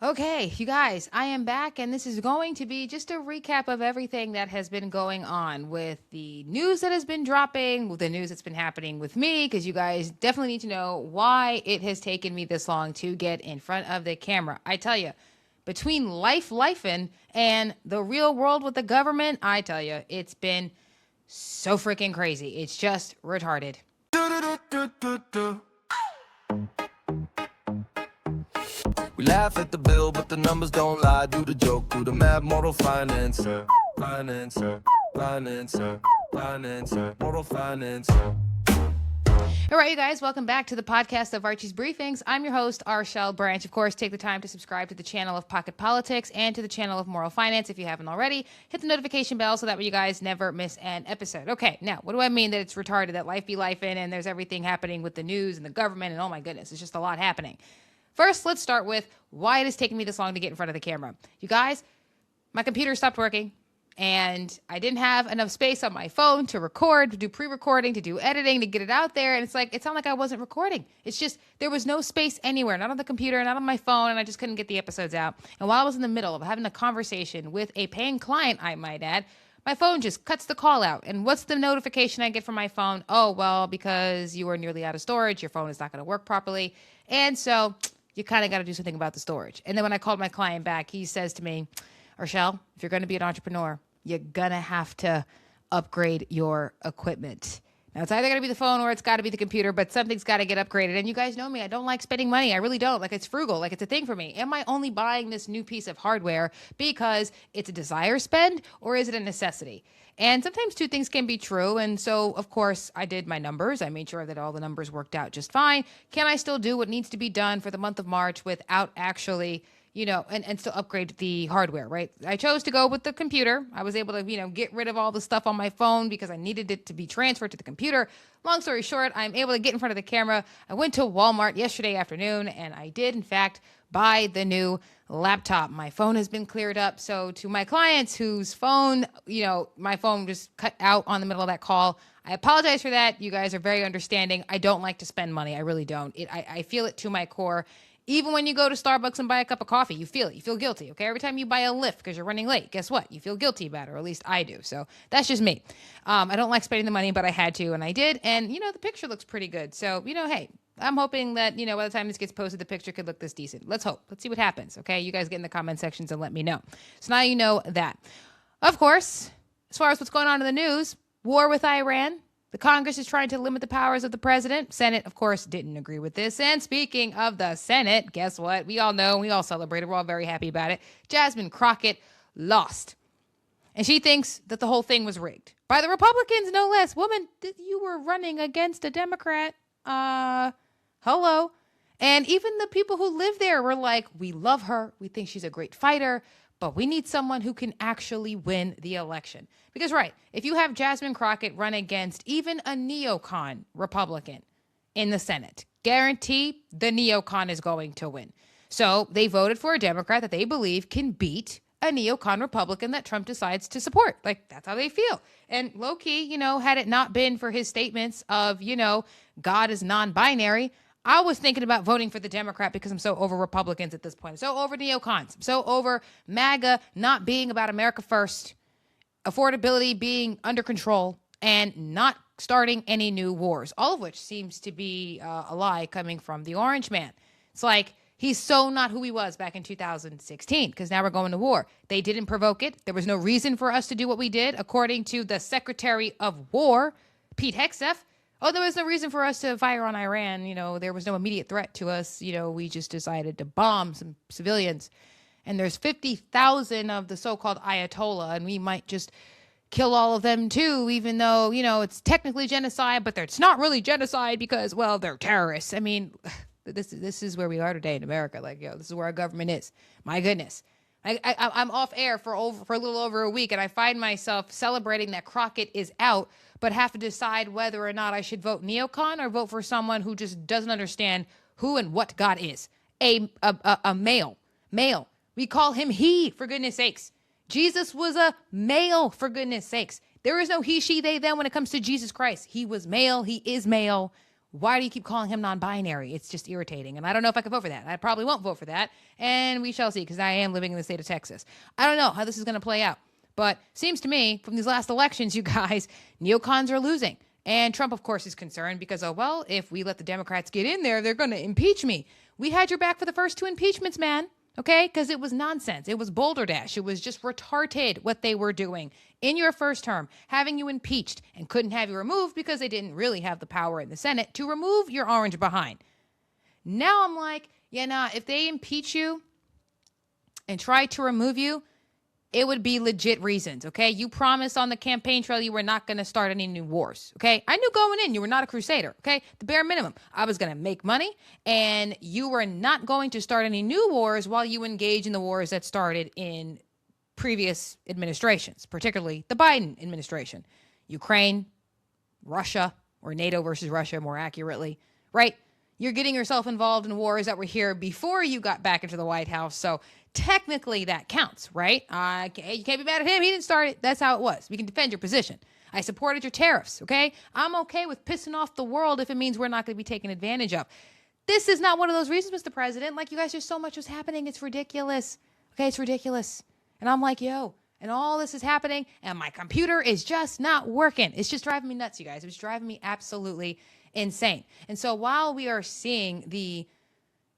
Okay, you guys, I am back, and this is going to be just a recap of everything that has been going on with the news that has been dropping, with the news that's been happening with me, because you guys definitely need to know why it has taken me this long to get in front of the camera. I tell you, between lifing and the real world with the government, I tell you, it's been so freaking crazy. It's just retarded. We laugh at the bill, but the numbers don't lie. Do the joke, do the mad moral financer. Financer, financer, financer, moral financer. All right, you guys, welcome back to the podcast of Archie's Briefings. I'm your host, Arshel Branch. Of course, take the time to subscribe to the channel of Pocket Politics and to the channel of Moral Finance if you haven't already. Hit the notification bell so that way you guys never miss an episode. Okay, now, what do I mean that it's retarded, that life be life in, and there's everything happening with the news and the government, and oh my goodness, it's just a lot happening. First, let's start with why it is taking me this long to get in front of the camera. You guys, my computer stopped working, and I didn't have enough space on my phone to record, to do pre-recording, to do editing, to get it out there. And it's like, it sounded like I wasn't recording. It's just, there was no space anywhere, not on the computer, not on my phone, and I just couldn't get the episodes out. And while I was in the middle of having a conversation with a paying client, I might add, my phone just cuts the call out. And what's the notification I get from my phone? Oh, well, because you are nearly out of storage, your phone is not going to work properly. And so you kind of got to do something about the storage. And then when I called my client back, he says to me, Arshel, if you're going to be an entrepreneur, you're going to have to upgrade your equipment. Now, it's either going to be the phone or it's got to be the computer, but something's got to get upgraded. And you guys know me. I don't like spending money. I really don't. Like, it's frugal. Like, it's a thing for me. Am I only buying this new piece of hardware because it's a desire spend, or is it a necessity? And sometimes two things can be true. And so, of course, I did my numbers. I made sure that all the numbers worked out just fine. Can I still do what needs to be done for the month of March without actually, and still upgrade the hardware, right? I chose to go with the computer. I was able to, get rid of all the stuff on my phone because I needed it to be transferred to the computer. Long story short, I'm able to get in front of the camera. I went to Walmart yesterday afternoon, and I did, in fact, buy the new laptop. My phone has been cleared up. So to my clients whose phone, my phone just cut out on the middle of that call, I apologize for that. You guys are very understanding. I don't like to spend money. I really don't. I feel it to my core. Even when you go to Starbucks and buy a cup of coffee, you feel it. You feel guilty, okay? Every time you buy a Lyft because you're running late, guess what? You feel guilty about it, or at least I do. So that's just me. I don't like spending the money, but I had to, and I did. And, the picture looks pretty good. So, hey, I'm hoping that, by the time this gets posted, the picture could look this decent. Let's hope. Let's see what happens, okay? You guys get in the comment sections and let me know. So now you know that. Of course, as far as what's going on in the news, war with Iran. The Congress is trying to limit the powers of the president. Senate, of course, didn't agree with this. And speaking of the Senate, guess what? We all know, we all celebrated. We're all very happy about it. Jasmine Crockett lost. And she thinks that the whole thing was rigged. By the Republicans, no less. Woman, you were running against a Democrat. Hello. And even the people who live there were like, we love her. We think she's a great fighter. But we need someone who can actually win the election. Because, right, if you have Jasmine Crockett run against even a neocon Republican in the Senate, guarantee the neocon is going to win. So they voted for a Democrat that they believe can beat a neocon Republican that Trump decides to support. Like, that's how they feel. And low-key, had it not been for his statements of, God is non-binary, I was thinking about voting for the Democrat because I'm so over Republicans at this point. I'm so over neocons. I'm so over MAGA not being about America first, affordability being under control, and not starting any new wars, all of which seems to be a lie coming from the Orange Man. It's like, he's so not who he was back in 2016 because now we're going to war. They didn't provoke it. There was no reason for us to do what we did, according to the Secretary of War, Pete Hegseth. Oh, there was no reason for us to fire on Iran. There was no immediate threat to us. We just decided to bomb some civilians. And there's 50,000 of the so-called Ayatollah, and we might just kill all of them too, even though, it's technically genocide, but it's not really genocide because, well, they're terrorists. I mean, this is where we are today in America. Like, this is where our government is. My goodness. I'm off air for a little over a week, and I find myself celebrating that Crockett is out, but have to decide whether or not I should vote neocon or vote for someone who just doesn't understand who and what God is. A male. We call him he, for goodness sakes. Jesus was a male, for goodness sakes. There is no he, she, they, them when it comes to Jesus Christ. He was male. He is male. Why do you keep calling him non-binary? It's just irritating. And I don't know if I could vote for that. I probably won't vote for that. And we shall see, because I am living in the state of Texas. I don't know how this is going to play out. But seems to me, from these last elections, you guys, neocons are losing. And Trump, of course, is concerned because, oh, well, if we let the Democrats get in there, they're going to impeach me. We had your back for the first 2 impeachments, man. Okay? Because it was nonsense. It was balderdash. It was just retarded what they were doing in your first term, having you impeached and couldn't have you removed because they didn't really have the power in the Senate to remove your orange behind. Now I'm like, yeah, nah, if they impeach you and try to remove you, it would be legit reasons, okay? You promised on the campaign trail you were not going to start any new wars, okay? I knew going in you were not a crusader, okay? The bare minimum. I was going to make money, and you were not going to start any new wars while you engage in the wars that started in previous administrations, particularly the Biden administration. Ukraine, Russia, or NATO versus Russia more accurately, right? You're getting yourself involved in wars that were here before you got back into the White House, so technically that counts, right? You can't be mad at him. He didn't start it. That's how it was. We can defend your position. I supported your tariffs, okay? I'm okay with pissing off the world if it means we're not going to be taken advantage of. This is not one of those reasons, Mr. President. Like, you guys, there's so much was happening. It's ridiculous. Okay, it's ridiculous. And I'm like, yo, and all this is happening, and my computer is just not working. It's just driving me nuts, you guys. It's driving me absolutely insane. And so while we are seeing the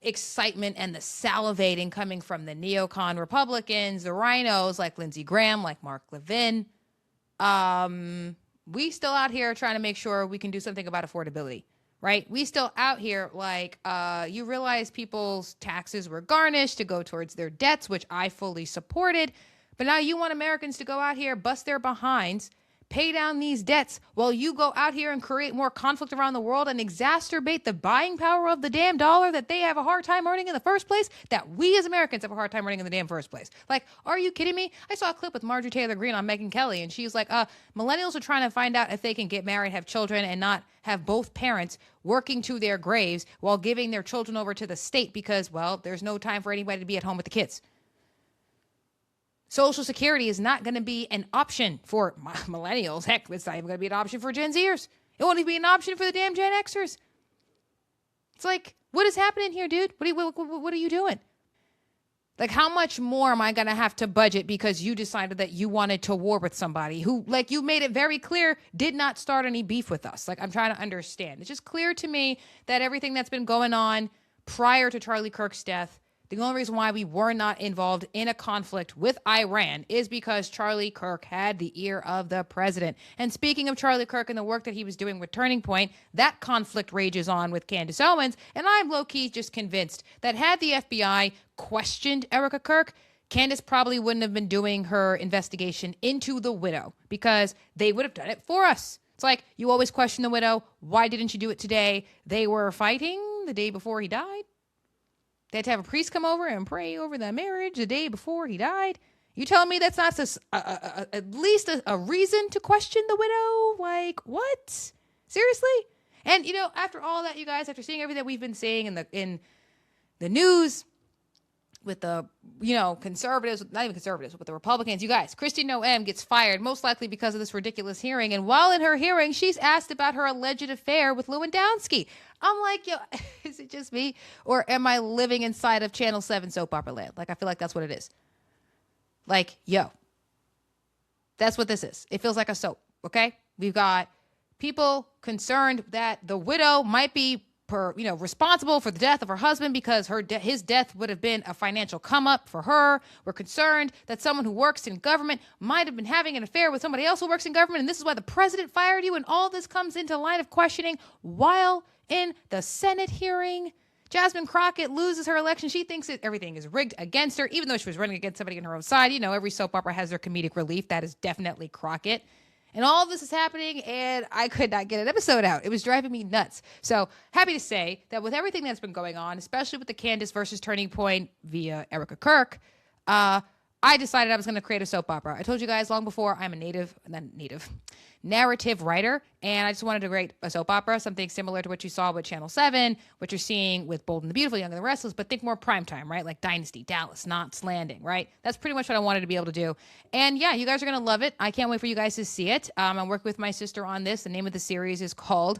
excitement and the salivating coming from the neocon Republicans, the rhinos like Lindsey Graham, like Mark Levin, we still out here trying to make sure we can do something about affordability, right? We still out here like, you realize people's taxes were garnished to go towards their debts, which I fully supported. But now you want Americans to go out here, bust their behinds, pay down these debts while you go out here and create more conflict around the world and exacerbate the buying power of the damn dollar that they have a hard time earning in the first place, that we as Americans have a hard time earning in the damn first place. Like, are you kidding me? I saw a clip with Marjorie Taylor Greene on Megyn Kelly, and she's like, millennials are trying to find out if they can get married, have children, and not have both parents working to their graves while giving their children over to the state because, well, there's no time for anybody to be at home with the kids. Social Security is not going to be an option for millennials. Heck, it's not even going to be an option for Gen Zers. It won't even be an option for the damn Gen Xers. It's like, what is happening here, dude? What are you doing? Like, how much more am I going to have to budget because you decided that you wanted to war with somebody who, like, you made it very clear, did not start any beef with us? Like, I'm trying to understand. It's just clear to me that everything that's been going on prior to Charlie Kirk's death, the only reason why we were not involved in a conflict with Iran is because Charlie Kirk had the ear of the president. And speaking of Charlie Kirk and the work that he was doing with Turning Point, that conflict rages on with Candace Owens. And I'm low-key just convinced that had the FBI questioned Erica Kirk, Candace probably wouldn't have been doing her investigation into the widow because they would have done it for us. It's like, you always question the widow. Why didn't you do it today? They were fighting the day before he died. They had to have a priest come over and pray over the marriage the day before he died. You telling me that's not at least a reason to question the widow? Like, what? Seriously? And, you know, after all that, you guys, after seeing everything that we've been seeing in the news with the, you know, conservatives, not even conservatives, but the Republicans, you guys, Kristi Noem gets fired, most likely because of this ridiculous hearing. And while in her hearing, she's asked about her alleged affair with Lewandowski. I'm like, yo, is it just me? Or am I living inside of Channel 7 soap opera land? Like, I feel like that's what it is. Like, yo, that's what this is. It feels like a soap, okay? We've got people concerned that the widow might be responsible for the death of her husband because his death would have been a financial come up for her. We're concerned that someone who works in government might have been having an affair with somebody else who works in government, and this is why the president fired you. And all this comes into line of questioning while in the Senate hearing. Jasmine Crockett loses her election. She thinks that everything is rigged against her, even though she was running against somebody on her own side. You know, every soap opera has their comedic relief. That is definitely Crockett. And all of this is happening, and I could not get an episode out. It was driving me nuts. So happy to say that with everything that's been going on, especially with the Candace versus Turning Point via Erica Kirk, I decided I was going to create a soap opera. I told you guys long before I'm a narrative writer, and I just wanted to create a soap opera, something similar to what you saw with Channel 7, what you're seeing with Bold and the Beautiful, Young and the Restless, but think more primetime, right? Like Dynasty, Dallas, Knots Landing, right? That's pretty much what I wanted to be able to do. And yeah, you guys are going to love it. I can't wait for you guys to see it. I'm working with my sister on this. The name of the series is called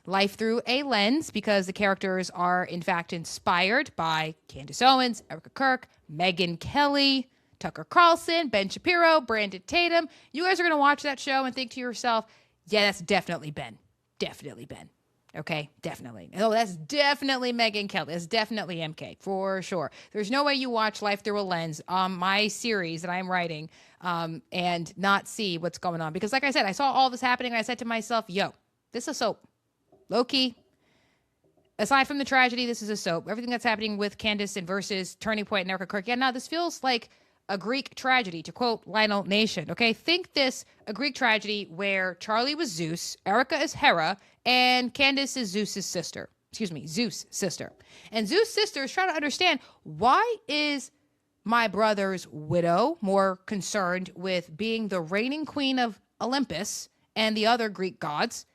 Life Through a Lens because the characters are, in fact, inspired by Candace Owens, Erica Kirk, Megyn Kelly, Tucker Carlson, Ben Shapiro, Brandon Tatum. You guys are going to watch that show and think to yourself, yeah, that's definitely Ben. Definitely Ben. Okay, definitely. Oh, that's definitely Megyn Kelly. That's definitely MK, for sure. There's no way you watch Life Through a Lens on my series that I'm writing and not see what's going on. Because like I said, I saw all this happening and I said to myself, yo, this is a soap. Low-key. Aside from the tragedy, this is a soap. Everything that's happening with Candace and versus Turning Point and Erica Kirk. Yeah, no, this feels like a Greek tragedy, to quote Lionel Nation. Okay, think this, a Greek tragedy where Charlie was Zeus, Erica is Hera, and Candace is Zeus's sister. Excuse me, Zeus' sister. And Zeus' sister is trying to understand, why is my brother's widow more concerned with being the reigning queen of Olympus and the other Greek gods,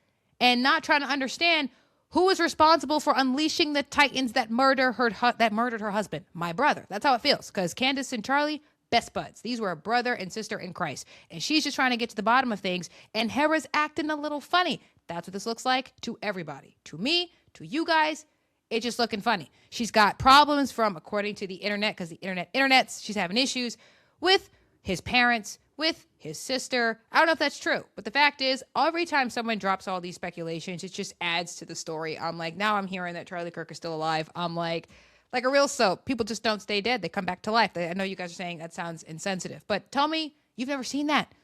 and not trying to understand who is responsible for unleashing the titans that murdered her husband? My brother. That's how it feels, because Candace and Charlie, best buds. These were a brother and sister in Christ. And she's just trying to get to the bottom of things. And Hera's acting a little funny. That's what this looks like to everybody. To me, to you guys, it's just looking funny. She's got problems from, according to the internet, because the internets, she's having issues with his parents, with his sister. I don't know if that's true. But the fact is, every time someone drops all these speculations, it just adds to the story. I'm like, now I'm hearing that Charlie Kirk is still alive. I'm like a real soap. People just don't stay dead. They come back to life. I know you guys are saying that sounds insensitive, but tell me you've never seen that.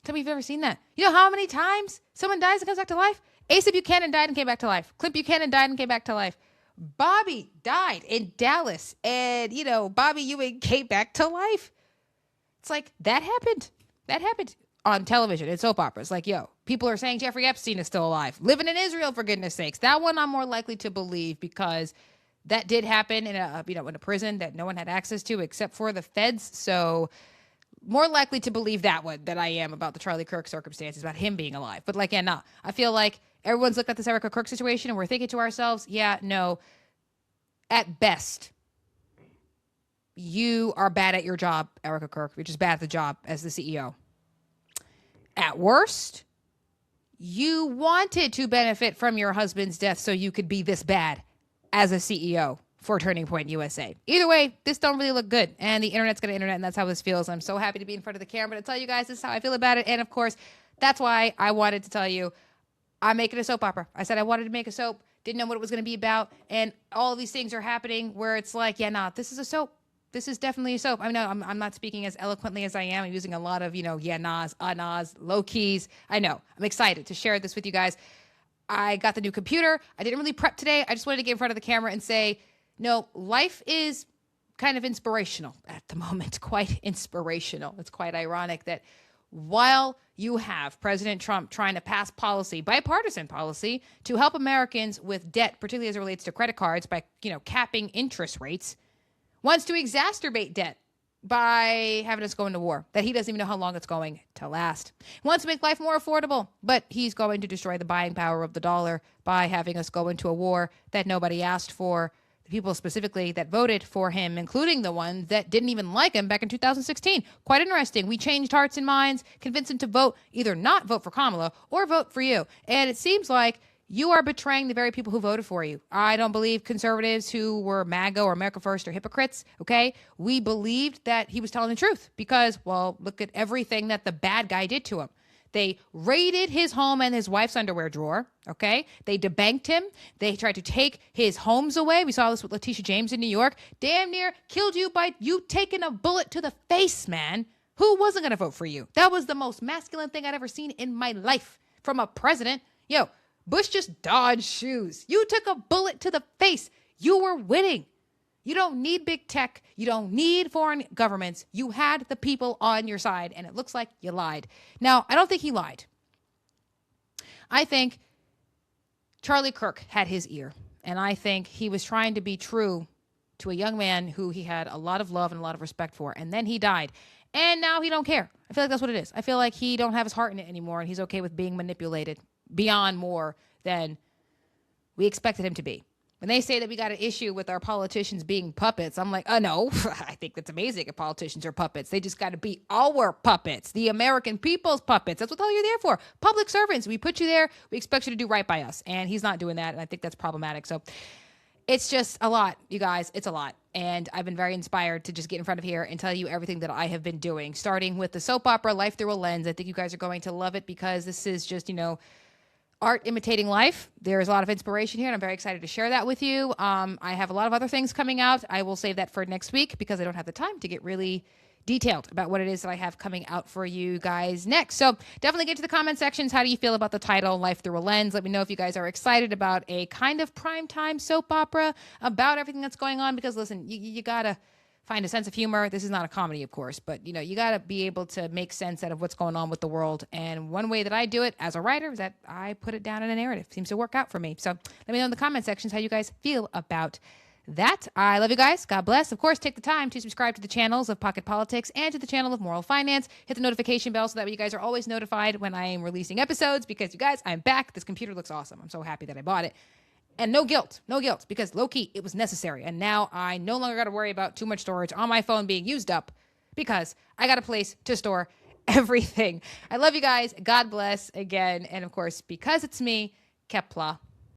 Tell me you've never seen that. You know how many times someone dies and comes back to life? Asa Buchanan died and came back to life. Clint Buchanan died and came back to life. Bobby died in Dallas, and, Bobby Ewing came back to life. It's like, that happened. That happened on television in soap operas. Like, yo, people are saying Jeffrey Epstein is still alive, living in Israel, for goodness sakes. That one I'm more likely to believe, because that did happen in a prison that no one had access to except for the feds. So more likely to believe that one than I am about the Charlie Kirk circumstances, about him being alive. But I feel like everyone's looked at this Erica Kirk situation and we're thinking to ourselves, yeah, no, at best, you are bad at your job, Erica Kirk. You're just bad at the job as the CEO. At worst, you wanted to benefit from your husband's death so you could be this bad as a CEO for Turning Point USA. Either way, this don't really look good. And the internet's going to internet, and that's how this feels. I'm so happy to be in front of the camera to tell you guys this is how I feel about it. And of course, that's why I wanted to tell you I'm making a soap opera. I said I wanted to make a soap, didn't know what it was going to be about. And all of these things are happening where it's like, yeah, nah, this is a soap. This is definitely a soap. I know I'm not speaking as eloquently as I am. I'm using a lot of, yeah, nahs, nahs, low keys. I know. I'm excited to share this with you guys. I got the new computer. I didn't really prep today. I just wanted to get in front of the camera and say, no, life is kind of inspirational at the moment. Quite inspirational. It's quite ironic that while you have President Trump trying to pass policy, bipartisan policy, to help Americans with debt, particularly as it relates to credit cards by, capping interest rates, wants to exacerbate debt by having us go into war that he doesn't even know how long it's going to last. He wants to make life more affordable, but he's going to destroy the buying power of the dollar by having us go into a war that nobody asked for. The people specifically that voted for him, including the ones that didn't even like him back in 2016. Quite interesting. We changed hearts and minds, convinced him to vote, either not vote for Kamala or vote for you. And it seems like you are betraying the very people who voted for you. I don't believe conservatives who were MAGA or America First are hypocrites, okay? We believed that he was telling the truth because, well, look at everything that the bad guy did to him. They raided his home and his wife's underwear drawer, okay? They debanked him. They tried to take his homes away. We saw this with Letitia James in New York. Damn near killed you by you taking a bullet to the face, man. Who wasn't going to vote for you? That was the most masculine thing I'd ever seen in my life from a president. Yo, Bush just dodged shoes. You took a bullet to the face. You were winning. You don't need big tech. You don't need foreign governments. You had the people on your side, and it looks like you lied. Now, I don't think he lied. I think Charlie Kirk had his ear, and I think he was trying to be true to a young man who he had a lot of love and a lot of respect for, and then he died, and now he don't care. I feel like that's what it is. I feel like he don't have his heart in it anymore, and he's okay with being manipulated beyond more than we expected him to be. When they say that we got an issue with our politicians being puppets, I'm like, no, I think that's amazing if politicians are puppets. They just got to be our puppets, the American people's puppets. That's what the hell you're there for. Public servants. We put you there. We expect you to do right by us. And he's not doing that. And I think that's problematic. So it's just a lot, you guys. It's a lot. And I've been very inspired to just get in front of here and tell you everything that I have been doing, starting with the soap opera Life Through a Lens. I think you guys are going to love it because this is just, art imitating life. There's a lot of inspiration here, and I'm very excited to share that with you. I have a lot of other things coming out. I will save that for next week because I don't have the time to get really detailed about what it is that I have coming out for you guys next. So definitely get to the comment sections. How do you feel about the title, Life Through a Lens? Let me know if you guys are excited about a kind of primetime soap opera about everything that's going on, because listen, you gotta find a sense of humor. This is not a comedy, of course, but you got to be able to make sense out of what's going on with the world. And one way that I do it as a writer is that I put it down in a narrative. Seems to work out for me. So let me know in the comment sections how you guys feel about that. I love you guys. God bless. Of course, take the time to subscribe to the channels of Pocket Politics and to the channel of Moral Finance. Hit the notification bell so that way you guys are always notified when I am releasing episodes, because you guys, I'm back. This computer looks awesome. I'm so happy that I bought it. And no guilt, because low-key, it was necessary. And now I no longer got to worry about too much storage on my phone being used up because I got a place to store everything. I love you guys. God bless again. And of course, because it's me, Kepla.